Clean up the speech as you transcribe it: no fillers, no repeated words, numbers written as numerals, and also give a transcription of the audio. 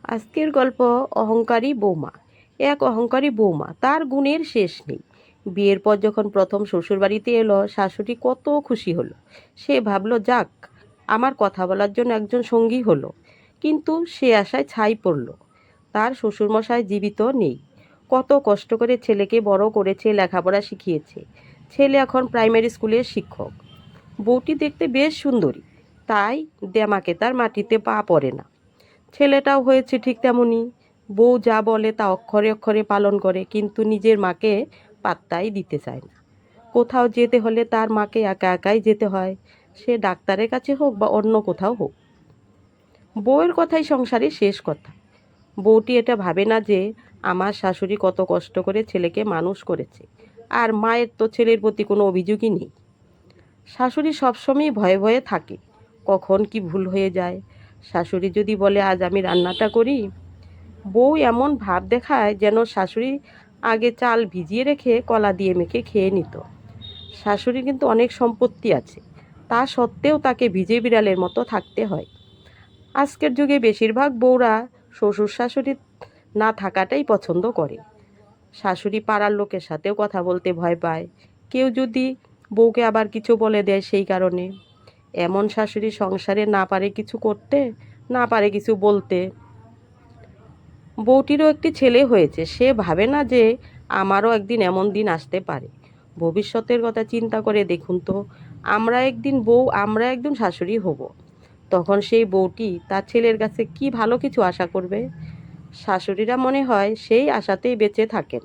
আজকের গল্প অহংকারী বৌমা। এক অহংকারী বৌমা, তার গুণের শেষ নেই। বিয়ের পর যখন প্রথম শ্বশুরবাড়িতে এলো, শাশুড়ি কত খুশি হলো। সে ভাবলো, যাক, আমার কথা বলার জন্য একজন সঙ্গী হলো। কিন্তু সে আশায় ছাই পড়ল। তার শ্বশুরমশাই জীবিত নেই। কত কষ্ট করে ছেলেকে বড় করেছে, লেখাপড়া শিখিয়েছে। ছেলে এখন প্রাইমারি স্কুলের শিক্ষক। বউটি দেখতে বেশ সুন্দরী, তাই দেমাকে তার মাটিতে পা পড়ে না। ছেলেটাও হয়েছে ঠিক তেমনই। বউ যা বলে তা অক্ষরে অক্ষরে পালন করে, কিন্তু নিজের মাকে পাত্তাই দিতে চায় না। কোথাও যেতে হলে তার মাকে একা একাই যেতে হয়, সে ডাক্তারের কাছে হোক বা অন্য কোথাও হোক। বউয়ের কথাই সংসারে শেষ কথা। বউটি এটা ভাবে না যে আমার শাশুড়ি কত কষ্ট করে ছেলেকে মানুষ করেছে, আর মায়ের তো ছেলের প্রতি কোনো অভিযোগই নেই। শাশুড়ি সবসময় ভয়ে ভয়ে থাকে, কখন কি ভুল হয়ে যায়। শাশুড়ি যদি বলে আজ আমি রান্নাটা করি, বউ এমন ভাব দেখায় যেন শাশুড়ি আগে চাল ভিজিয়ে রেখে কলা দিয়ে মেখে খেয়ে নিত। শাশুড়ি কিন্তু অনেক সম্পত্তি আছে, তা সত্ত্বেও তাকে ভিজে বিড়ালের মতো থাকতে হয়। আজকের যুগে বেশিরভাগ বউরা শ্বশুর শাশুড়ি না থাকাটাই পছন্দ করে। শাশুড়ি পাড়ার লোকের সাথেও কথা বলতে ভয় পায়, কেউ যদি বউকে আবার কিছু বলে দেয় সেই কারণে। এমন শাশুড়ি সংসারে না পারে কিছু করতে, না পারে কিছু বলতে। বউটিরও একটি ছেলে হয়েছে, সে ভাবে না যে আমারও একদিন এমন দিন আসতে পারে। ভবিষ্যতের কথা চিন্তা করে দেখুন তো, আমরা একদিন শাশুড়ি হব। তখন সেই বউটি তার ছেলের কাছে কি ভালো কিছু আশা করবে? শাশুড়িরা মনে হয় সেই আশাতেই বেঁচে থাকেন।